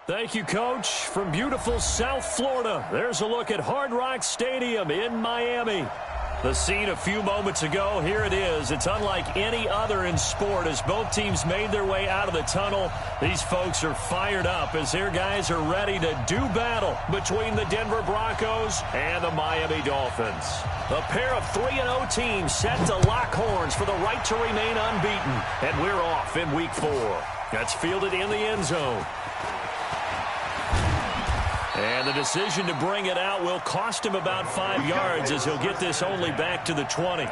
Thank you, Coach. From beautiful South Florida, there's a look at Hard Rock Stadium in Miami. The scene a few moments ago, here it is. It's unlike any other in sport as both teams made their way out of the tunnel. These folks are fired up as their guys are ready to do battle between the Denver Broncos and the Miami Dolphins. A pair of 3-0 teams set to lock horns for the right to remain unbeaten. And we're off in Week 4. That's fielded in the end zone. And the decision to bring it out will cost him about 5 yards as he'll get this only back to the 20.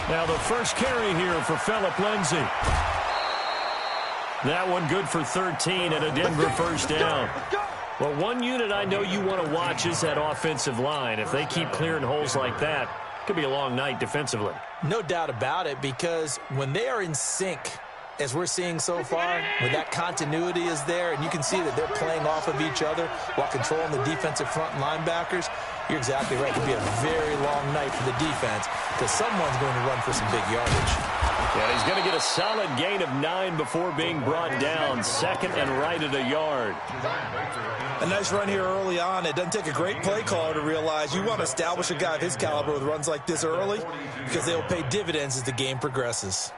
Now the first carry here for Phillip Lindsay. That one good for 13 and a Denver first down. Well, one unit I know you want to watch is that offensive line. If they keep clearing holes like that, it could be a long night defensively. No doubt about it, because when they are in sync, as we're seeing so far, when that continuity is there and you can see that they're playing off of each other while controlling the defensive front linebackers, you're exactly right. It could be a very long night for the defense because someone's going to run for some big yardage. Yeah, he's going to get a solid gain of 9 before being brought down. Second and right at a yard. A nice run here early on. It doesn't take a great play caller to realize you want to establish a guy of his caliber with runs like this early because they'll pay dividends as the game progresses.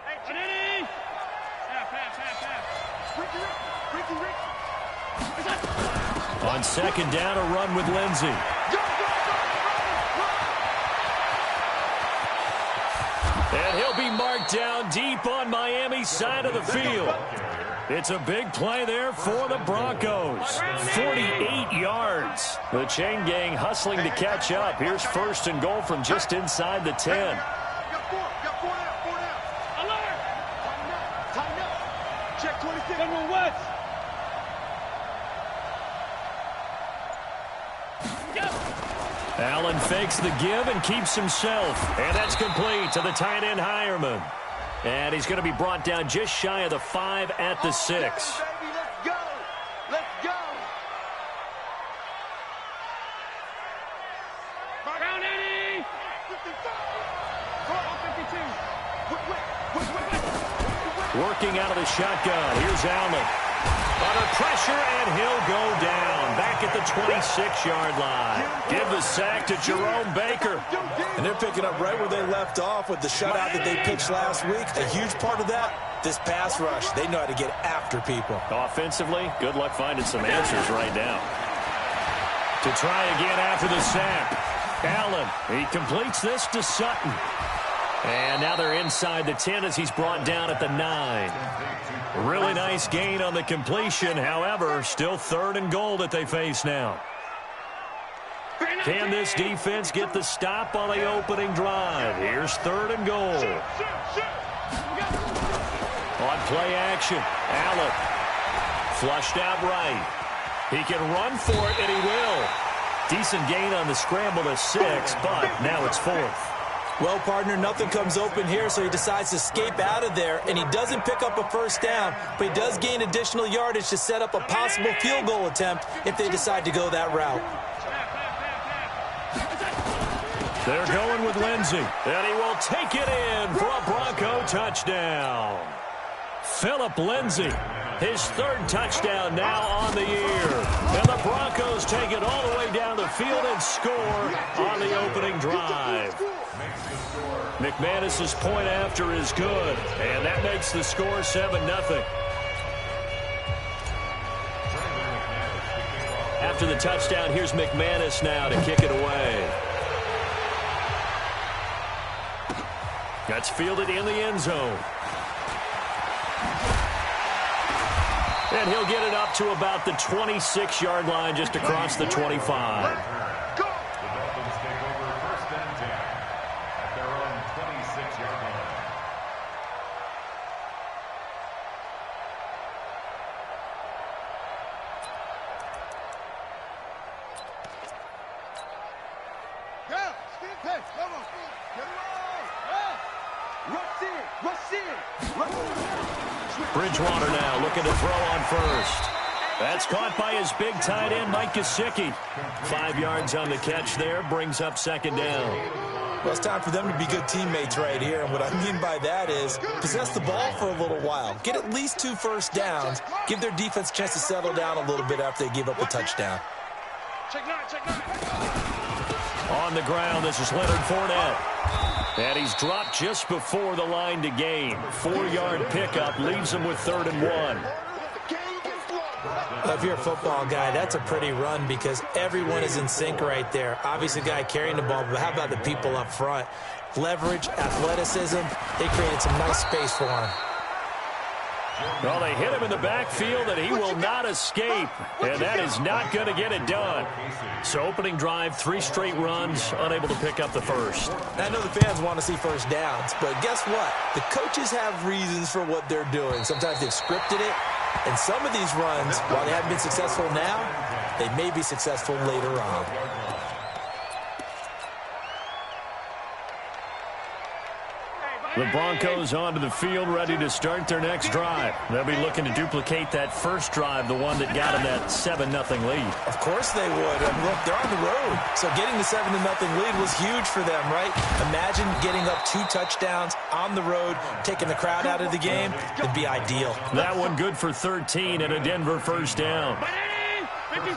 On second down, a run with Lindsay. And he'll be marked down deep on Miami's side of the field. It's a big play there for the Broncos. 48 yards. The chain gang hustling to catch up. Here's first and goal from just inside the 10. Allen fakes the give and keeps himself. And that's complete to the tight end Hireman. And he's going to be brought down just shy of the 5 at the 6. Let's go. Let's go. Down, Eddie. 52. Working out of the shotgun. Here's Allen. Under pressure, and he'll go down. Back at the 26-yard line. Give the sack to Jerome Baker. And they're picking up right where they left off with the shutout that they pitched last week. A huge part of that, this pass rush. They know how to get after people. Offensively, good luck finding some answers right now. To try again after the sack. Allen, he completes this to Sutton. And now they're inside the 10 as he's brought down at the 9. Really nice gain on the completion. However, still third and goal that they face now. Can this defense get the stop on the opening drive? Here's third and goal. On play action, Allen. Flushed out right. He can run for it, and he will. Decent gain on the scramble to 6, but now it's 4th. Well, partner, nothing comes open here, so he decides to escape out of there, and he doesn't pick up a first down, but he does gain additional yardage to set up a possible field goal attempt if they decide to go that route. They're going with Lindsay, and he will take it in for a Bronco touchdown. Phillip Lindsay, his third touchdown now on the year. And the Broncos take it all the way down the field and score on the opening drive. McManus's point after is good, and that makes the score 7-0. After the touchdown, here's McManus now to kick it away. That's fielded in the end zone. And he'll get it up to about the 26-yard line just across the 25. Bridgewater now looking to throw on first. That's caught by his big tight end, Mike Gesicki. 5 yards on the catch there, brings up second down. Well, it's time for them to be good teammates right here. And what I mean by that is possess the ball for a little while. Get at least 2 first downs. Give their defense a chance to settle down a little bit after they give up a touchdown. On the ground, this is Leonard Fournette. And he's dropped just before the line to gain. 4-yard pickup leaves him with 3rd and 1. Well, if you're a football guy, that's a pretty run because everyone is in sync right there. Obviously, the guy carrying the ball, but how about the people up front? Leverage, athleticism, they created some nice space for him. Well, they hit him in the backfield, and he will not escape. And that is not going to get it done. So opening drive, 3 straight runs, unable to pick up the first. I know the fans want to see first downs, but guess what? The coaches have reasons for what they're doing. Sometimes they've scripted it. And some of these runs, while they haven't been successful now, they may be successful later on. The Broncos onto the field, ready to start their next drive. They'll be looking to duplicate that first drive, the one that got them that 7-0 lead. Of course they would. And look, they're on the road. So getting the 7-0 lead was huge for them, right? Imagine getting up 2 touchdowns on the road, taking the crowd out of the game. It'd be ideal. That one good for 13 and a Denver first down. 56.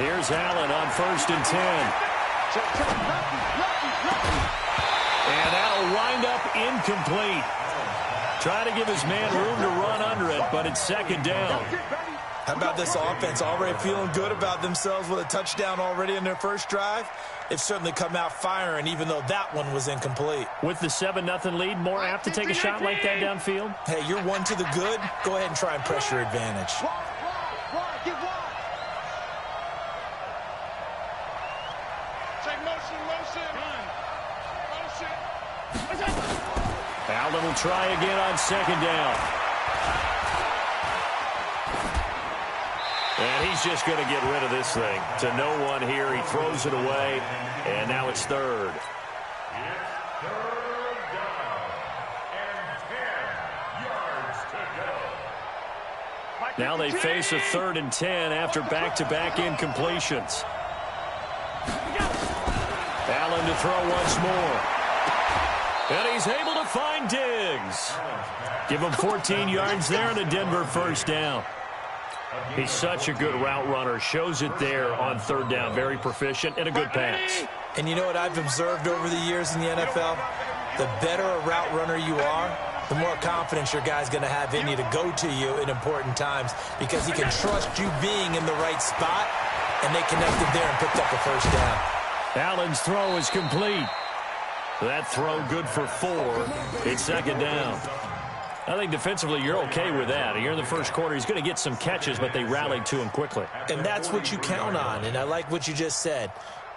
Here's Allen on 1st and 10. And that'll wind up incomplete. Trying to give his man room to run under it, but it's 2nd down. How about this offense? Already feeling good about themselves with a touchdown already in their first drive. They've certainly come out firing, even though that one was incomplete. With the 7-0 lead, more apt to take a shot like that downfield? Hey, you're 1 to the good. Go ahead and try and press your advantage. Allen will try again on 2nd down. And he's just going to get rid of this thing. To no one here. He throws it away. And now it's 3rd. Now they face a 3rd and 10 after back-to-back incompletions. Allen to throw once more. And he's able to find Diggs. Give him 14 yards there and a Denver first down. He's such a good route runner. Shows it there on 3rd down. Very proficient and a good pass. And you know what I've observed over the years in the NFL? The better a route runner you are, the more confidence your guy's going to have in you to go to you in important times because he can trust you being in the right spot, and they connected there and picked up a first down. Allen's throw is complete. That throw good for 4. It's 2nd down. I think defensively you're okay with that. You're in the first quarter. He's going to get some catches, but they rallied to him quickly. And that's what you count on, and I like what you just said.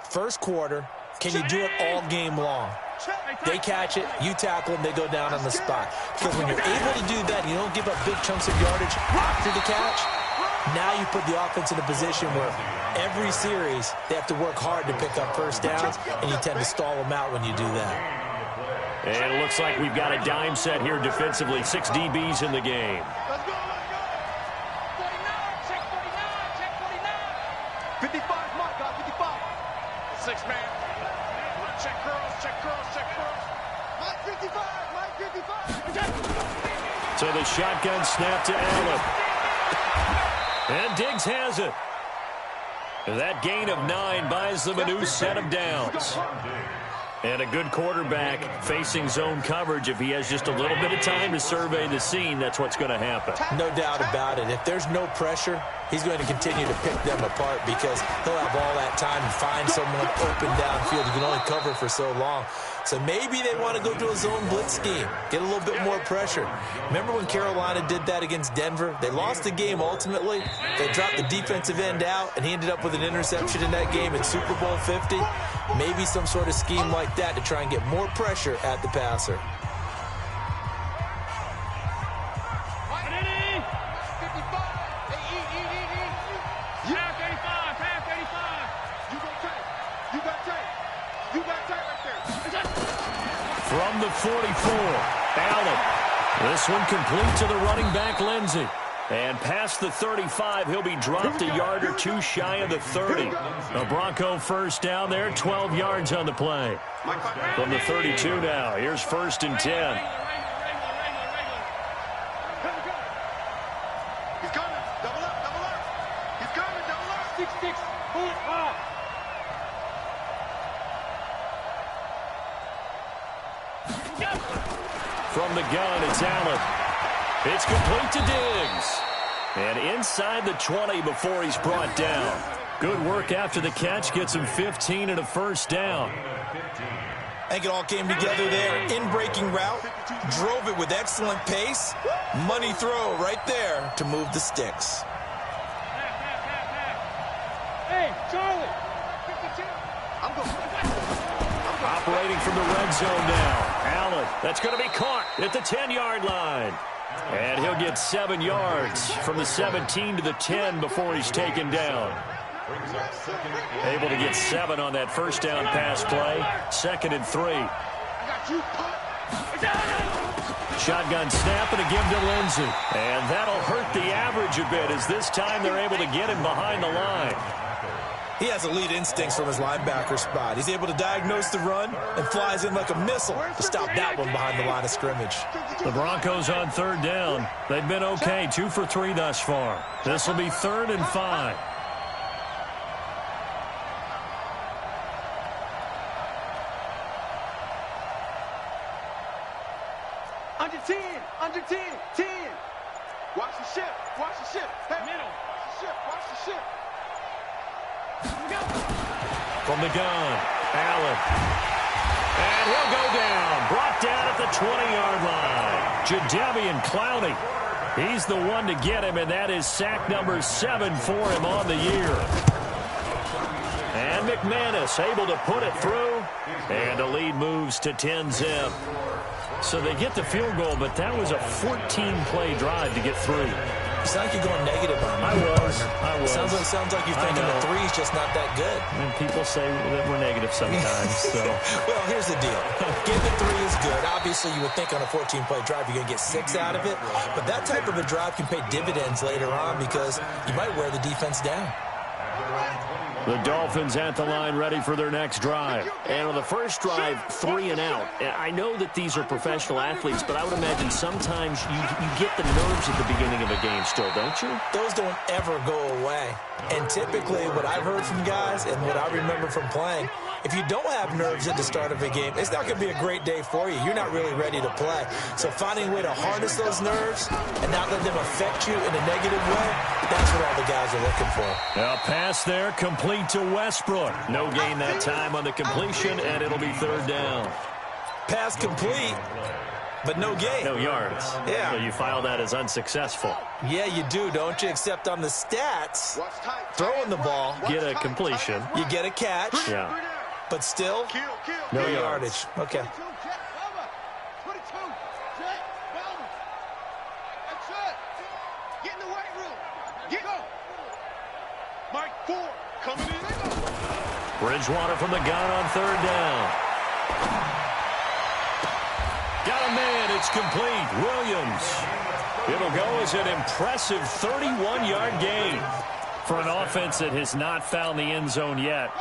First quarter, can you do it all game long? They catch it, you tackle them, they go down on the spot. Because when you're able to do that, you don't give up big chunks of yardage after the catch, now you put the offense in a position where every series they have to work hard to pick up first downs, and you tend to stall them out when you do that. And it looks like we've got a dime set here defensively. 6 DBs in the game. Let's go. 49, check 49. 55, Mike, 55. 6 man. Check curls. Mike 55, Mike 55. So the shotgun snap to Allen. And Diggs has it. That gain of 9 buys them a new set of downs. And a good quarterback facing zone coverage. If he has just a little bit of time to survey the scene, that's what's going to happen. No doubt about it. If there's no pressure, he's going to continue to pick them apart because he'll have all that time to find someone open downfield. You can only cover for so long. So maybe they want to go to a zone blitz scheme, get a little bit more pressure. Remember when Carolina did that against Denver? They lost the game ultimately. They dropped the defensive end out, and he ended up with an interception in that game in Super Bowl 50. Maybe some sort of scheme like that to try and get more pressure at the passer. Pass 85. You got tape. From the 44, Allen. This one complete to the running back, Lindsey. And past the 35, he'll be dropped a yard or two shy of the 30. A Bronco first down there, 12 yards on the play. From the 32 now, here's 1st and 10. He's coming. Double up. He's coming, double up. 6-6. Pull it high. From the gun, it's Allen. It's complete to Diggs. And inside the 20 before he's brought down. Good work after the catch. Gets him 15 and a first down. I think it all came together there. In-breaking route. Drove it with excellent pace. Money throw right there to move the sticks. Hey, Charlie. Operating from the red zone now. Allen, that's going to be caught at the 10-yard line. And he'll get 7 yards from the 17 to the 10 before he's taken down. Able to get 7 on that first down pass play. 2nd and 3. Shotgun snap and a give to Lindsey. And that'll hurt the average a bit as this time they're able to get him behind the line. He has elite instincts from his linebacker spot. He's able to diagnose the run and flies in like a missile to stop that one behind the line of scrimmage. The Broncos on 3rd down. They've been okay, 2 for 3 thus far. This will be 3rd and 5. Under 10. 10. Watch the ship. Hey, middle. Watch the ship. From the gun, Allen. And he'll go down. Brought down at the 20-yard line. Jadeveon Clowney. He's the one to get him, and that is sack number 7 for him on the year. And McManus able to put it through. And the lead moves to 10-zip. So they get the field goal, but that was a 14-play drive to get 3. It's like you're going negative on me. I was. Sounds like you're thinking the 3's just not that good. And people say that we're negative sometimes. So. Well, here's the deal. Give it 3 is good. Obviously, you would think on a 14-play drive you're going to get 6 out of it. But that type of a drive can pay dividends later on because you might wear the defense down. The Dolphins at the line ready for their next drive. And on the first drive, 3 and out. I know that these are professional athletes, but I would imagine sometimes you get the nerves at the beginning of a game still, don't you? Those don't ever go away. And typically what I've heard from guys and what I remember from playing, if you don't have nerves at the start of a game, it's not going to be a great day for you. You're not really ready to play. So finding a way to harness those nerves and not let them affect you in a negative way, that's what all the guys are looking for. A pass there, complete to Westbrook. No gain that time on the completion, and it'll be 3rd down. Pass complete, but no gain. No yards. Yeah. So you file that as unsuccessful. Yeah, you do, don't you? Except on the stats, throwing the ball, Get a completion. you get a catch, Yeah. but still, No no yards. yardage. Okay. 22. That's it. Get in the weight room. Go. Mike 4 coming in. Bridgewater from the gun on 3rd down. Got a man. It's complete. Williams. It'll go as an impressive 31-yard gain. For an offense that has not found the end zone yet,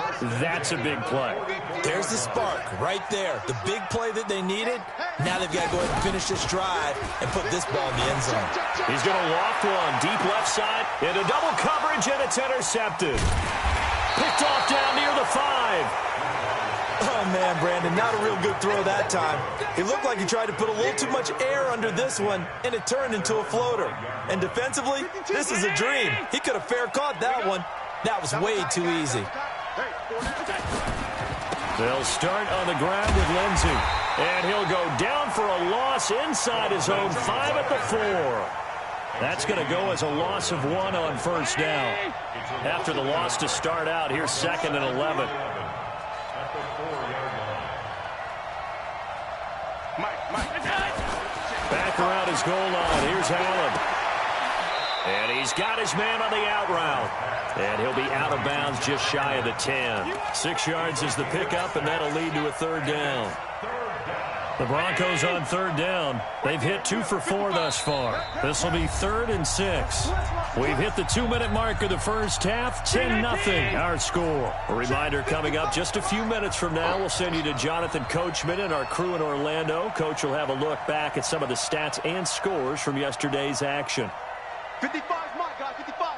that's a big play. There's the spark right there. The big play that they needed. Now they've got to go ahead and finish this drive and put this ball in the end zone. He's going to loft one deep left side into double coverage, and it's intercepted. Picked off down near the 5. Oh, man, Brandon, not a real good throw that time. It looked like he tried to put a little too much air under this one, and it turned into a floater. And defensively, this is a dream. He could have fair caught that one. That was way too easy. They'll start on the ground with Lindsey. And he'll go down for a loss inside his own 5 at the 4. That's going to go as a loss of 1 on first down. After the loss to start out, here's 2nd and 11. Back around his goal line. Here's Allen. And he's got his man on the out route. And he'll be out of bounds just shy of the 10. 6 yards is the pickup, and that'll lead to a 3rd down. The Broncos on third down. They've hit 2 for 4 thus far. This will be 3rd and 6. We've hit the 2-minute mark of the first half. 10-0 our score. A reminder coming up just a few minutes from now. We'll send you to Jonathan Coachman and our crew in Orlando. Coach will have a look back at some of the stats and scores from yesterday's action. 55 is mine, guys. 55.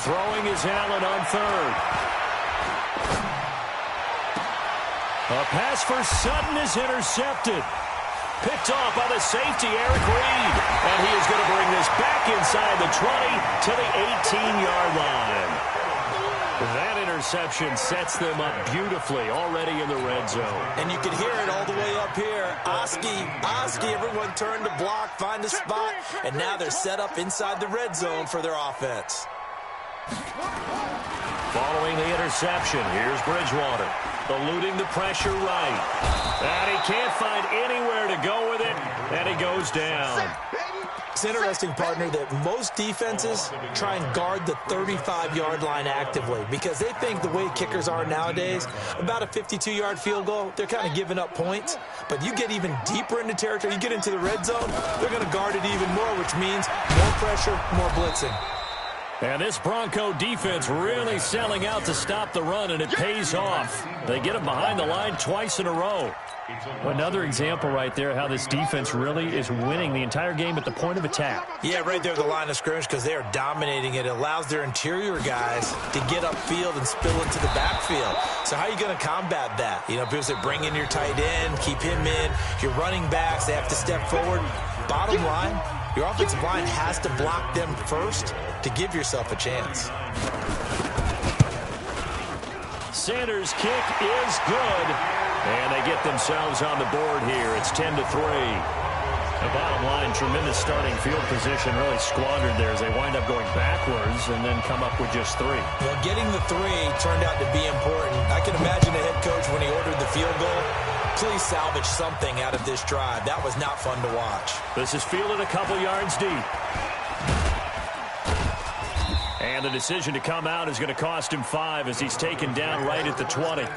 Throwing is Allen on 3rd. A pass for Sutton is intercepted. Picked off by the safety, Eric Reed. And he is going to bring this back inside the 20 to the 18-yard line. That interception sets them up beautifully already in the red zone. And you can hear it all the way up here. Oski, everyone turned to block, find a spot, and now they're set up inside the red zone for their offense. Following the interception, here's Bridgewater. Eluding the pressure right. And he can't find anywhere to go with it, and he goes down. It's interesting, partner, that most defenses try and guard the 35-yard line actively because they think the way kickers are nowadays, about a 52-yard field goal, they're kind of giving up points. But you get even deeper into territory, you get into the red zone, they're going to guard it even more, which means more pressure, more blitzing. And this Bronco defense really selling out to stop the run, and it pays off. They get him behind the line twice in a row. Another example right there how this defense really is winning the entire game at the point of attack. Yeah, right there at the line of scrimmage because they are dominating it. It allows their interior guys to get upfield and spill into the backfield. So how are you going to combat that? You know, people say bring in your tight end, keep him in. Your running backs, they have to step forward. Bottom line, your offensive line has to block them first to give yourself a chance. Sanders' kick is good. And they get themselves on the board here. It's 10-3. The bottom line, tremendous starting field position, really squandered there as they wind up going backwards and then come up with just 3. Well, getting the 3 turned out to be important. I can imagine the head coach when he ordered the field goal. Please salvage something out of this drive. That was not fun to watch. This is fielded a couple yards deep. And the decision to come out is going to cost him 5 as he's taken down right at the 20.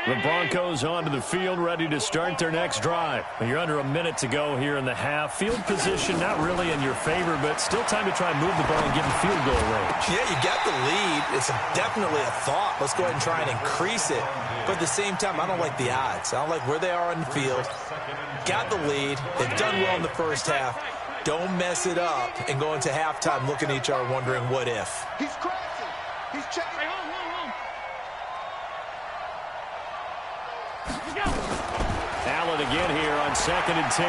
The Broncos onto the field, ready to start their next drive. You're under a minute to go here in the half. Field position not really in your favor, but still time to try and move the ball and get in field goal range. Yeah, you got the lead. It's definitely a thought. Let's go ahead and try and increase it. But at the same time, I don't like the odds. I don't like where they are on the field. Got the lead. They've done well in the first half. Don't mess it up and go into halftime looking at each other wondering what if. He's crashing. He's checking. Allen again here on 2nd and 10.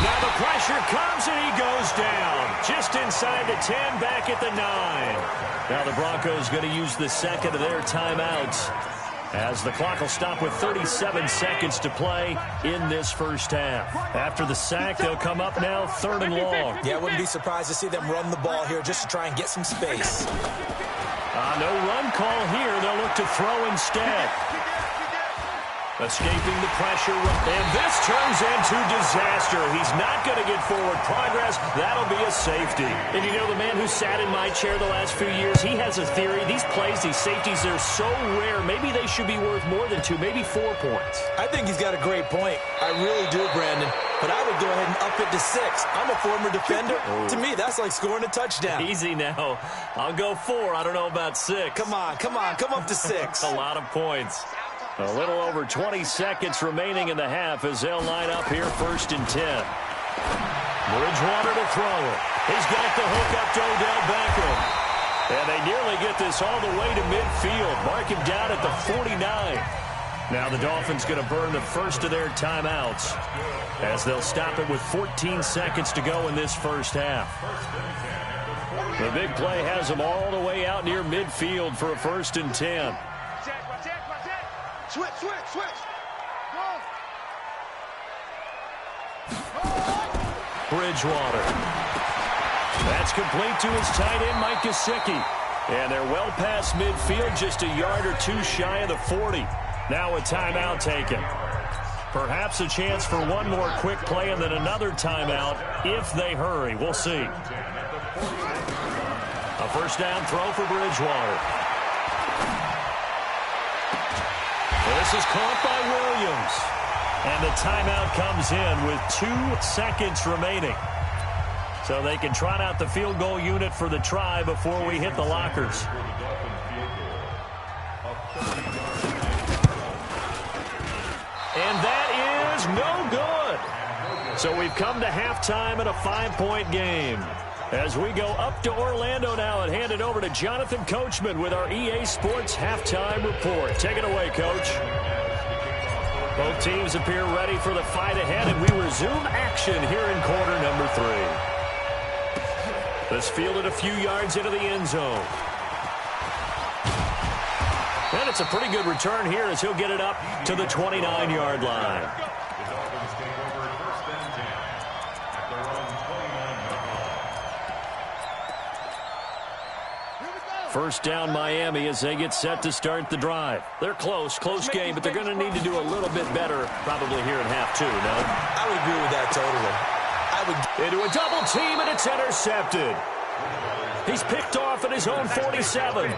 Now the pressure comes and he goes down. Just inside the 10, back at the 9. Now the Broncos going to use the second of their timeouts as the clock will stop with 37 seconds to play in this first half. After the sack, they'll come up now 3rd and long. Yeah, I wouldn't be surprised to see them run the ball here just to try and get some space. No run call here. They'll look to throw instead. Escaping the pressure, and this turns into disaster. He's not going to get forward progress. That'll be a safety. And you know, the man who sat in my chair the last few years, he has a theory. These plays, these safeties, they're so rare. Maybe they should be worth more than 2, maybe 4 points. I think he's got a great point. I really do, Brandon. But I would go ahead and up it to 6. I'm a former defender. Oh. To me, that's like scoring a touchdown. Easy now. I'll go 4. I don't know about 6. Come on. Come up to 6. A lot of points. A little over 20 seconds remaining in the half as they'll line up here 1st and 10. Bridgewater to throw it. He's got the hook up to Odell Beckham. And they nearly get this all the way to midfield. Mark him down at the 49. Now the Dolphins going to burn the first of their timeouts as they'll stop it with 14 seconds to go in this first half. The big play has them all the way out near midfield for a 1st and 10. Switch. Bridgewater. That's complete to his tight end, Mike Gesicki. And they're well past midfield, just a yard or 2 shy of the 40. Now a timeout taken. Perhaps a chance for one more quick play and then another timeout if they hurry. We'll see. A first down throw for Bridgewater. This is caught by Williams. And the timeout comes in with 2 seconds remaining. So they can trot out the field goal unit for the try before we hit the lockers. And that is no good. So we've come to halftime in a 5-point game. As we go up to Orlando now and hand it over to Jonathan Coachman with our EA Sports Halftime Report. Take it away, Coach. Both teams appear ready for the fight ahead, and we resume action here in quarter number 3. This fielded a few yards into the end zone. And it's a pretty good return here as he'll get it up to the 29-yard line. First down Miami as they get set to start the drive. They're close game, but they're going to need to do a little bit better probably here in half 2, no? I would agree with that totally. Into a double team, and it's intercepted. He's picked off at his own 47.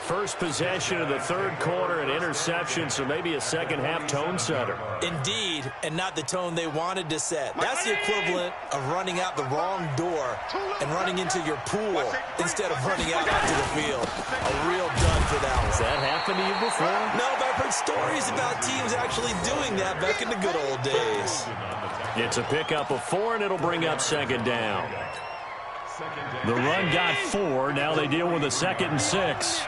First possession of the third quarter, an interception, so maybe a second-half tone setter. Indeed, and not the tone they wanted to set. That's the equivalent of running out the wrong door and running into your pool instead of running out onto the field. A real dud for that one. Has that happened to you before? No, but I've heard stories about teams actually doing that back in the good old days. It's a pickup of 4, and it'll bring up second down. The run got 4. Now they deal with a 2nd and 6.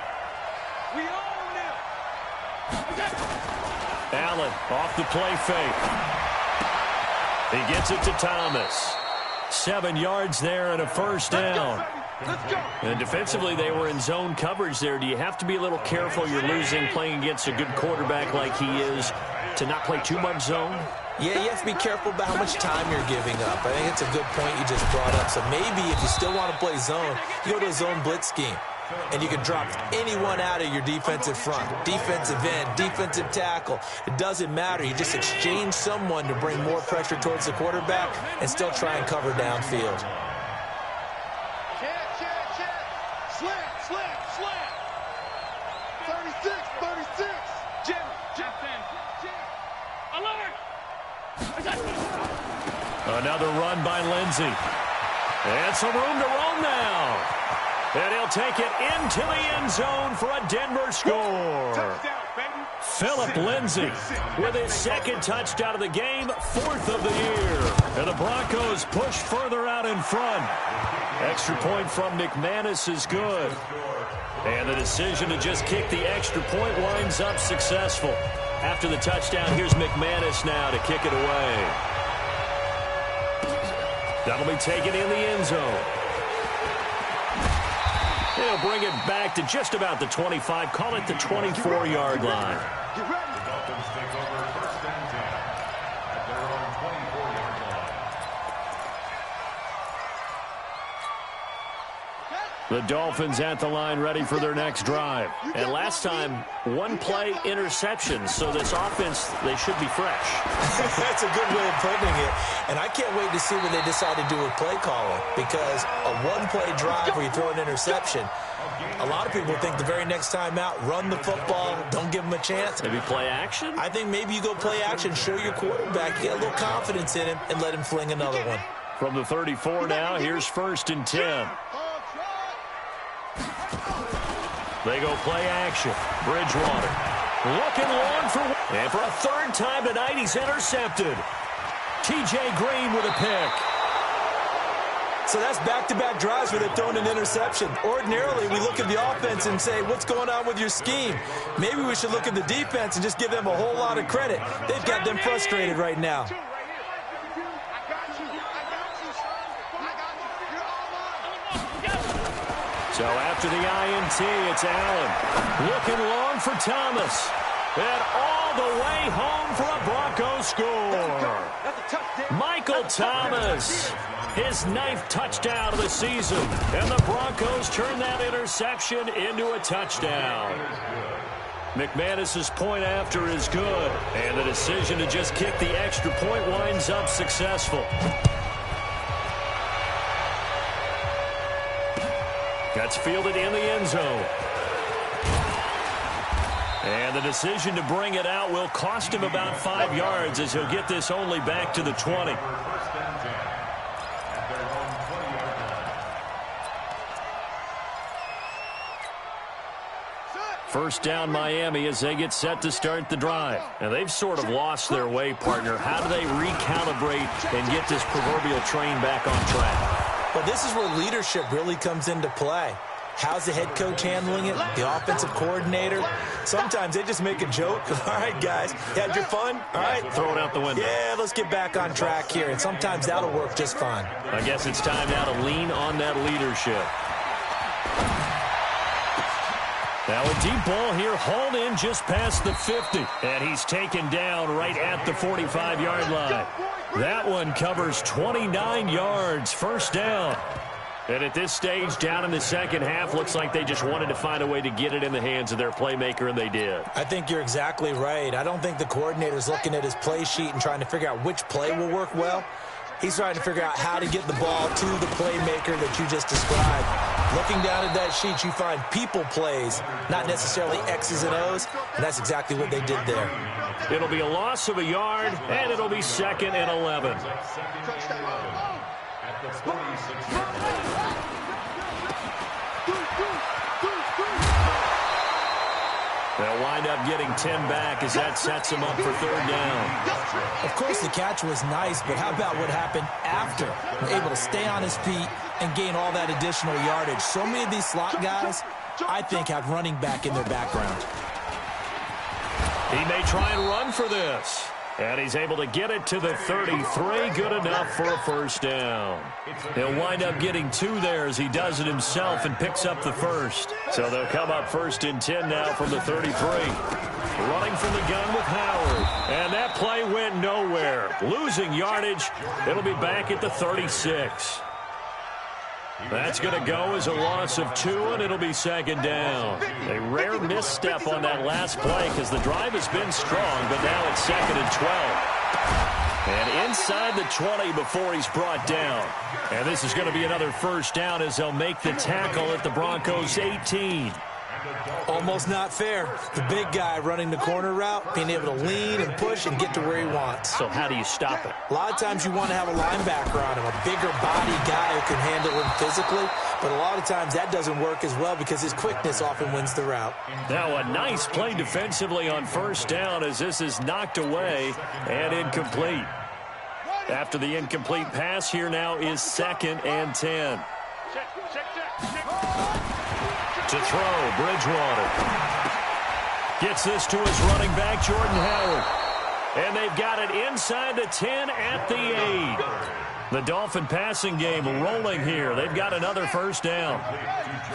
Allen off the play fake. He gets it to Thomas. 7 yards there and a first down. And defensively, they were in zone coverage there. Do you have to be a little careful? You're losing playing against a good quarterback like he is to not play too much zone? Yeah, you have to be careful about how much time you're giving up. I think it's a good point you just brought up. So maybe if you still want to play zone, you go to a zone blitz scheme. And you can drop anyone out of your defensive front, defensive end, defensive tackle. It doesn't matter. You just exchange someone to bring more pressure towards the quarterback and still try and cover downfield. Check. Slant. 36. Jim. Another run by Lindsey. And some room to roam now. And he'll take it into the end zone for a Denver score. Phillip Lindsay with his 2nd touchdown of the game, 4th of the year. And the Broncos push further out in front. Extra point from McManus is good. And the decision to just kick the extra point winds up successful. After the touchdown, here's McManus now to kick it away. That'll be taken in the end zone. They'll bring it back to just about the 25, call it the 24-yard line. The Dolphins at the line ready for their next drive. And last time, 1-play interception. So this offense, they should be fresh. That's a good way of putting it. And I can't wait to see what they decide to do with play calling. Because a 1-play drive where you throw an interception, a lot of people think the very next time out, run the football, don't give them a chance. Maybe play action? I think maybe you go play action, show your quarterback, get a little confidence in him, and let him fling another one. From the 34 now, here's 1st and 10. They go play action. Bridgewater looking long and for a 3rd time tonight, he's intercepted. T.J. Green with a pick. So that's back-to-back drives where they've thrown an interception. Ordinarily, we look at the offense and say, what's going on with your scheme? Maybe we should look at the defense and just give them a whole lot of credit. They've got them frustrated right now. So after the INT, it's Allen. Looking long for Thomas. And all the way home for a Broncos score. Michael Thomas, his 9th touchdown of the season. And the Broncos turn that interception into a touchdown. McManus's point after is good. And the decision to just kick the extra point winds up successful. That's fielded in the end zone. And the decision to bring it out will cost him about 5 yards as he'll get this only back to the 20. First down Miami as they get set to start the drive. And they've sort of lost their way, partner. How do they recalibrate and get this proverbial train back on track? Well, this is where leadership really comes into play. How's the head coach handling it? The offensive coordinator? Sometimes they just make a joke. All right, guys, you had your fun? All right. Throw it out the window. Yeah, let's get back on track here. And sometimes that'll work just fine. I guess it's time now to lean on that leadership. Now a deep ball here, hauled in just past the 50. And he's taken down right at the 45-yard line. That one covers 29 yards, first down. And at this stage, down in the second half, looks like they just wanted to find a way to get it in the hands of their playmaker, and they did. I think you're exactly right. I don't think the coordinator's looking at his play sheet and trying to figure out which play will work well. He's trying to figure out how to get the ball to the playmaker that you just described. Looking down at that sheet, you find people plays, not necessarily X's and O's, and that's exactly what they did there. It'll be a loss of a yard, and it'll be 2nd and 11. They'll wind up getting 10 back as that sets them up for 3rd down. Of course, the catch was nice, but how about what happened after? Able to stay on his feet and gain all that additional yardage. So many of these slot guys, I think, have running back in their background. He may try and run for this. And he's able to get it to the 33. Good enough for a first down. He'll wind up getting 2 there as he does it himself and picks up the first. So they'll come up 1st and 10 now from the 33. Running from the gun with Howard. And that play went nowhere. Losing yardage. It'll be back at the 36. That's going to go as a loss of 2, and it'll be 2nd down. A rare misstep on that last play because the drive has been strong, but now it's 2nd and 12. And inside the 20 before he's brought down. And this is going to be another first down as they'll make the tackle at the Broncos' 18. Almost not fair. The big guy running the corner route, being able to lean and push and get to where he wants. So how do you stop it? A lot of times you want to have a linebacker on him, a bigger body guy who can handle him physically. But a lot of times that doesn't work as well because his quickness often wins the route. Now a nice play defensively on first down as this is knocked away and incomplete. After the incomplete pass, here now is 2nd and 10. To throw, Bridgewater. Gets this to his running back, Jordan Howard. And they've got it inside the 10 at the 8. The Dolphin passing game rolling here. They've got another first down.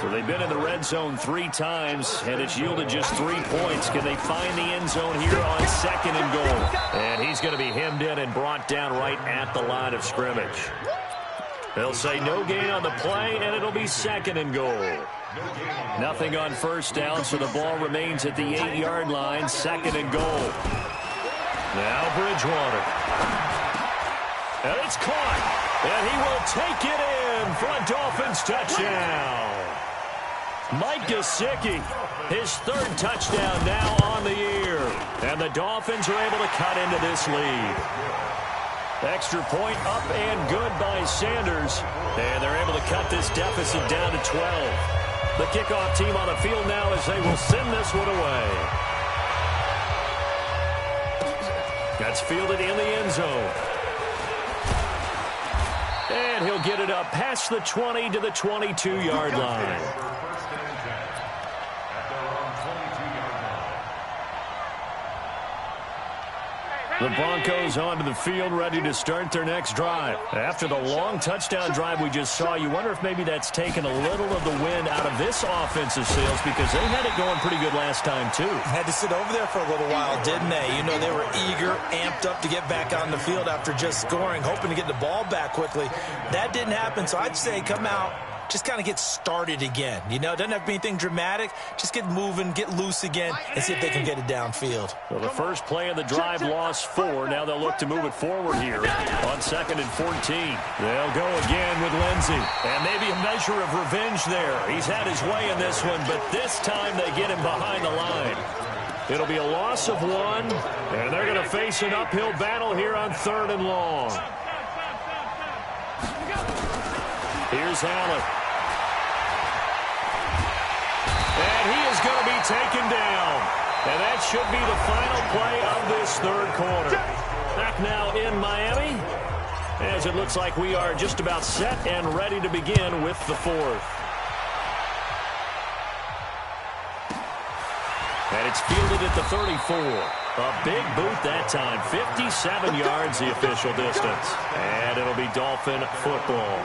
So they've been in the red zone 3 times, and it's yielded just 3 points. Can they find the end zone here on 2nd and goal? And he's going to be hemmed in and brought down right at the line of scrimmage. They'll say no gain on the play, and it'll be 2nd and goal. Nothing on first down, so the ball remains at the 8-yard line, 2nd and goal. Now Bridgewater. And it's caught. And he will take it in for a Dolphins touchdown. Mike Gesicki, his 3rd touchdown now on the year. And the Dolphins are able to cut into this lead. Extra point up and good by Sanders. And they're able to cut this deficit down to 12. The kickoff team on the field now as they will send this one away. That's fielded in the end zone. And he'll get it up past the 20 to the 22-yard line. The Broncos onto the field, ready to start their next drive. After the long touchdown drive we just saw, you wonder if maybe that's taken a little of the wind out of this offensive sails because they had it going pretty good last time, too. Had to sit over there for a little while, didn't they? You know, they were eager, amped up to get back on the field after just scoring, hoping to get the ball back quickly. That didn't happen, so I'd say come out just kind of get started again. You know, it doesn't have to be anything dramatic. Just get moving, get loose again, and see if they can get it downfield. Well, the first play of the drive lost 4. Now they'll look to move it forward here on 2nd and 14. They'll go again with Lindsey. And maybe a measure of revenge there. He's had his way in this one, but this time they get him behind the line. It'll be a loss of 1, and they're going to face an uphill battle here on 3rd and long. Here's Allen. And he is going to be taken down. And that should be the final play of this 3rd quarter. Back now in Miami, as it looks like we are just about set and ready to begin with the 4th. And it's fielded at the 34. A big boot that time. 57 yards the official distance. And it'll be Dolphin football.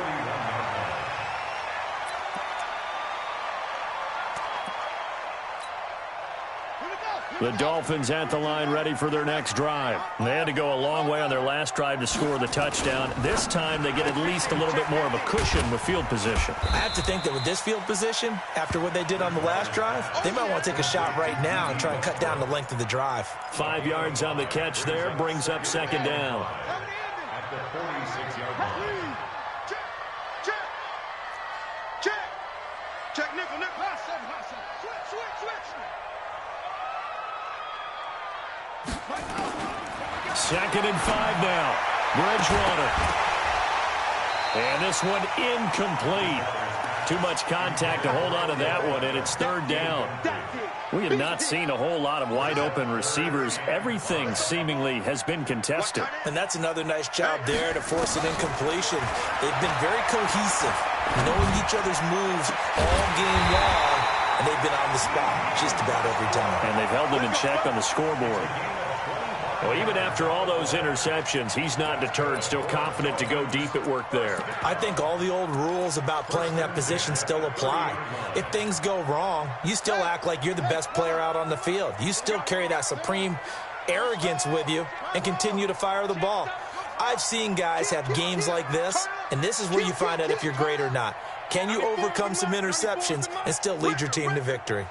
The Dolphins at the line ready for their next drive. They had to go a long way on their last drive to score the touchdown. This time they get at least a little bit more of a cushion with field position. I have to think that with this field position, after what they did on the last drive, they might want to take a shot right now and try and cut down the length of the drive. 5 yards on the catch there, brings up 2nd down. At the 46-yard line. Check, nickel, high seven. Switch. 2nd and 5 now. Bridgewater. And this one incomplete. Too much contact to hold on to that one, and it's 3rd down. We have not seen a whole lot of wide-open receivers. Everything seemingly has been contested. And that's another nice job there to force an incompletion. They've been very cohesive, knowing each other's moves all game long, and they've been on the spot just about every time. And they've held them in check on the scoreboard. Well, even after all those interceptions, he's not deterred, still confident to go deep at work there. I think all the old rules about playing that position still apply. If things go wrong, you still act like you're the best player out on the field. You still carry that supreme arrogance with you and continue to fire the ball. I've seen guys have games like this, and this is where you find out if you're great or not. Can you overcome some interceptions and still lead your team to victory?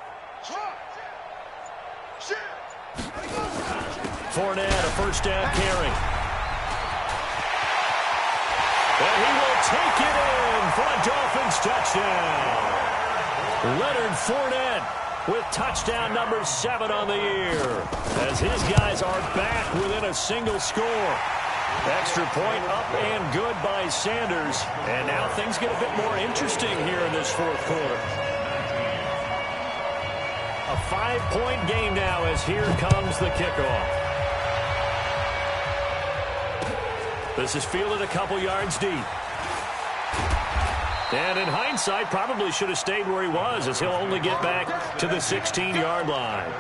Fournette, a first down carry. And he will take it in for a Dolphins touchdown. Leonard Fournette with touchdown number 7 on the year, as his guys are back within a single score. Extra point up and good by Sanders. And now things get a bit more interesting here in this 4th quarter. A 5-point game now as here comes the kickoff. This is fielded a couple yards deep. And in hindsight, probably should have stayed where he was, as he'll only get back to the 16-yard line.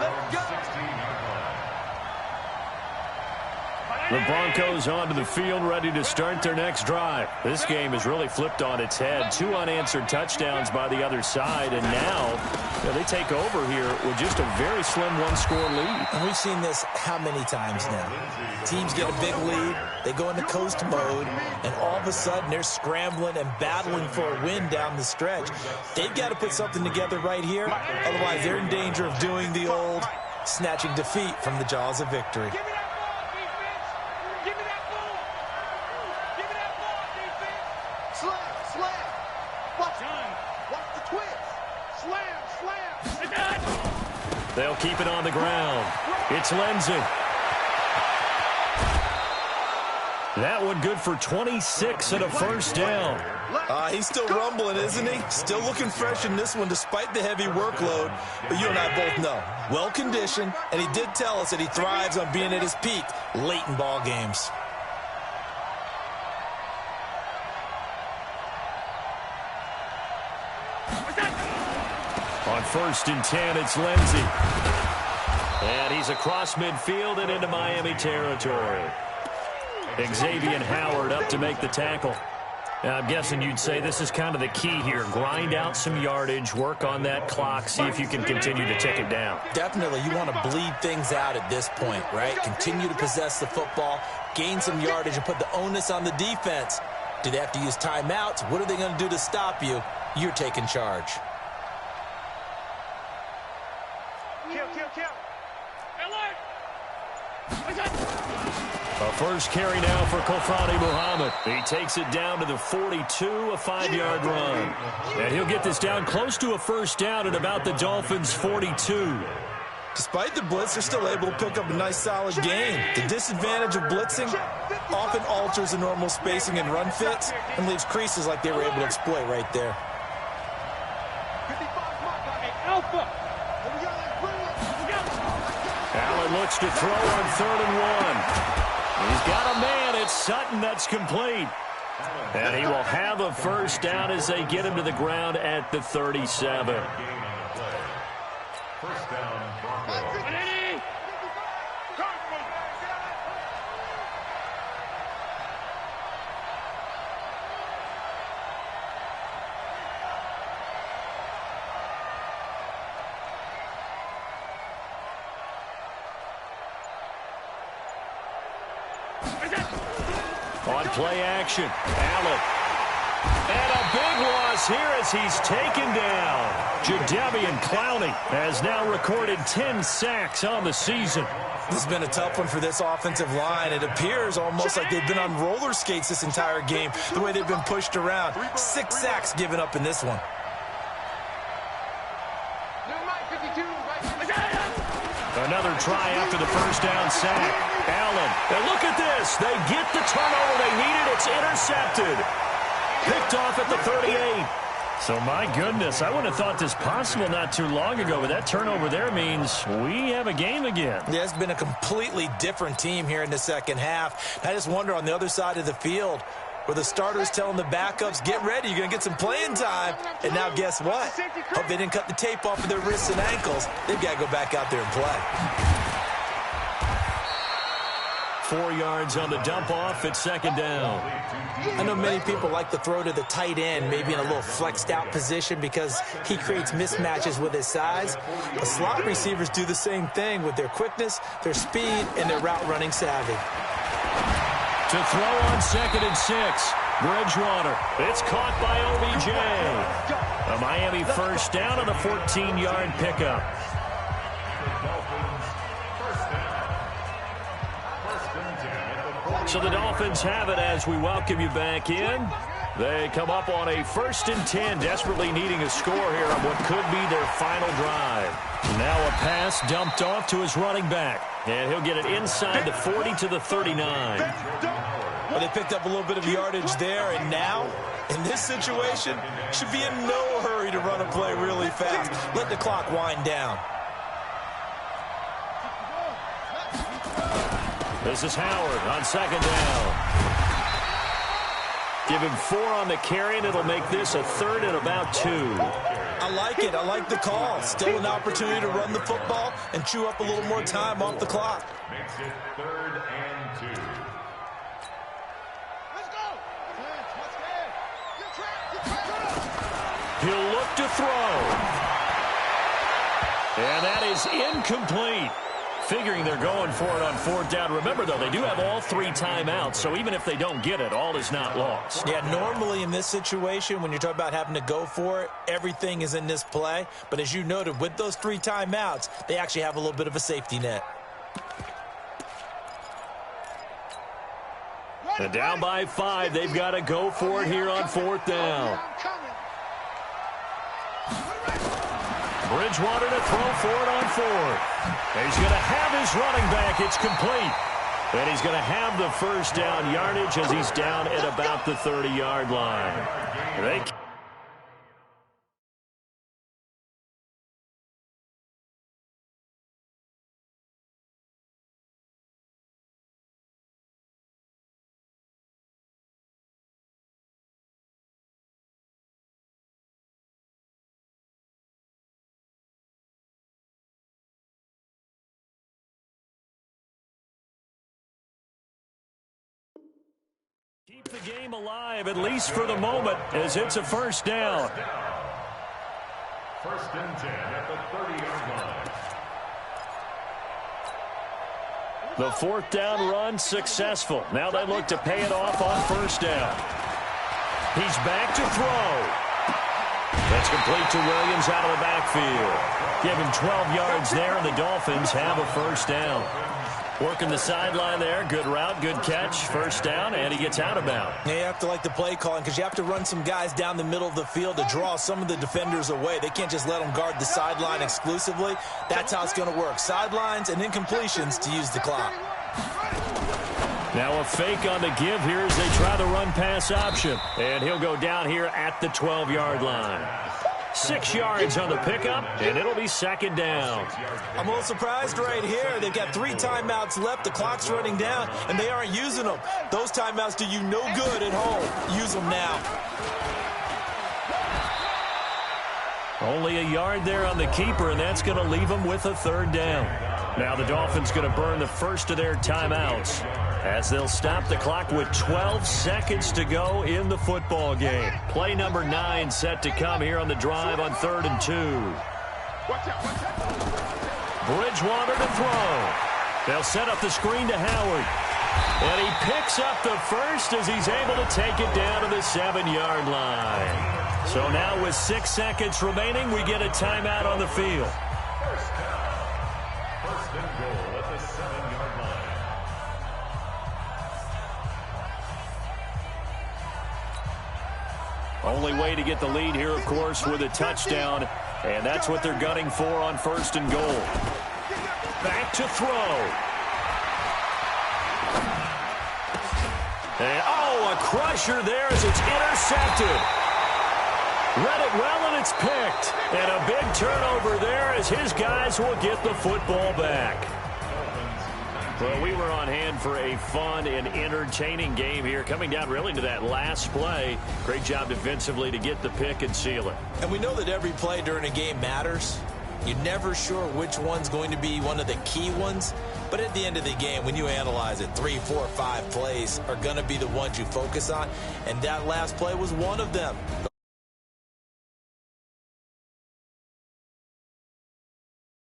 The Broncos onto the field, ready to start their next drive. This game has really flipped on its head. 2 unanswered touchdowns by the other side, and now they take over here with just a very slim 1-score lead. And we've seen this how many times now? Teams get a big lead, they go into coast mode, and all of a sudden they're scrambling and battling for a win down the stretch. They've got to put something together right here, otherwise they're in danger of doing the old snatching defeat from the jaws of victory. They'll keep it on the ground. It's Lindsey. That one good for 26 and a first down. He's still rumbling, isn't he? Still looking fresh in this one despite the heavy workload. But you and I both know, well-conditioned, and he did tell us that he thrives on being at his peak late in ball games. On 1st and 10, it's Lindsey. And he's across midfield and into Miami territory. Xavier Howard up to make the tackle. Now, I'm guessing you'd say this is kind of the key here. Grind out some yardage, work on that clock, see if you can continue to tick it down. Definitely, you want to bleed things out at this point, right? Continue to possess the football, gain some yardage, and put the onus on the defense. Do they have to use timeouts? What are they going to do to stop you? you're taking charge. A first carry now for Kofani Muhammad. He takes it down to the 42, a 5-yard run. And he'll get this down close to a first down at about the Dolphins' 42. Despite the blitz, they're still able to pick up a nice, solid gain. The disadvantage of blitzing often alters the normal spacing and run fits and leaves creases like they were able to exploit right there. Allen looks to throw on 3rd and 1. He's got a man. It's Sutton that's complete. And he will have a first down as they get him to the ground at the 37. First down, Broncos. On play action, Allen. And a big loss here as he's taken down. Jadeveon Clowney has now recorded 10 sacks on the season. This has been a tough one for this offensive line. It appears almost like they've been on roller skates this entire game, the way they've been pushed around. 6 sacks given up in this one. Another try after the first down sack. Allen, and look at this. They get the turnover they needed. It's intercepted. Picked off at the 38. So, my goodness, I wouldn't have thought this possible not too long ago, but that turnover there means we have a game again. Yeah, it's been a completely different team here in the second half. I just wonder on the other side of the field, where the starters telling the backups, get ready, you're going to get some playing time. And now guess what? Hope they didn't cut the tape off of their wrists and ankles. They've got to go back out there and play. 4 yards on the dump off at second down. I know many people like to throw to the tight end, maybe in a little flexed out position because he creates mismatches with his size. But slot receivers do the same thing with their quickness, their speed, and their route running savvy. To throw on 2nd and 6. Bridgewater. It's caught by OBJ. A Miami first down on a 14-yard pickup. So the Dolphins have it as we welcome you back in. They come up on a 1st and 10, desperately needing a score here on what could be their final drive. Now a pass dumped off to his running back. And he'll get it inside the 40 to the 39. Well, they picked up a little bit of yardage there, and now, in this situation, should be in no hurry to run a play really fast. Let the clock wind down. This is Howard on 2nd down. Give him 4 on the carry, and it'll make this a 3rd and about 2. I like it. I like the call. Still an opportunity to run the football and chew up a little more time off the clock. Makes it 3rd and 2. Let's go. He'll look to throw. And that is incomplete. Figuring they're going for it on 4th down. Remember, though, they do have all 3 timeouts, so even if they don't get it, all is not lost. Yeah, normally in this situation, when you're talking about having to go for it, everything is in this play. But as you noted, with those 3 timeouts, they actually have a little bit of a safety net. And down by 5, they've got to go for it here on 4th down. Bridgewater to throw for it on 4th. He's going to have his running back. It's complete. And he's going to have the first down yardage as he's down at about the 30-yard line. Keep the game alive, at least for the moment, as it's a first down. 1st and 10 at the 30-yard line. The 4th down run successful. Now they look to pay it off on 1st down. He's back to throw. That's complete to Williams out of the backfield. Give him 12 yards there, and the Dolphins have a first down. Working the sideline there. Good route, good catch. First down, and he gets out of bounds. Yeah, you have to like the play calling because you have to run some guys down the middle of the field to draw some of the defenders away. They can't just let them guard the sideline exclusively. That's how it's going to work. Sidelines and incompletions to use the clock. Now a fake on the give here as they try the run-pass option. And he'll go down here at the 12-yard line. 6 yards on the pickup, and it'll be second down. I'm a little surprised right here. They've got 3 timeouts left. The clock's running down, and they aren't using them. Those timeouts do you no good at home. Use them now. Only a yard there on the keeper, and that's going to leave them with a third down. Now the Dolphins going to burn the first of their timeouts as they'll stop the clock with 12 seconds to go in the football game. Play number 9 set to come here on the drive on 3rd and 2. Bridgewater to throw. They'll set up the screen to Howard. And he picks up the first as he's able to take it down to the 7-yard line. So now with 6 seconds remaining, we get a timeout on the field. First and goal at the 7-yard line. Only way to get the lead here, of course, with a touchdown. And that's what they're gunning for on 1st and goal. Back to throw. And, oh, a crusher there as it's intercepted. Read it well, and it's picked. And a big turnover there as his guys will get the football back. Well, we were on hand for a fun and entertaining game here, coming down really to that last play. Great job defensively to get the pick and seal it. And we know that every play during a game matters. You're never sure which one's going to be one of the key ones. But at the end of the game, when you analyze it, 3, 4, 5 plays are going to be the ones you focus on. And that last play was one of them.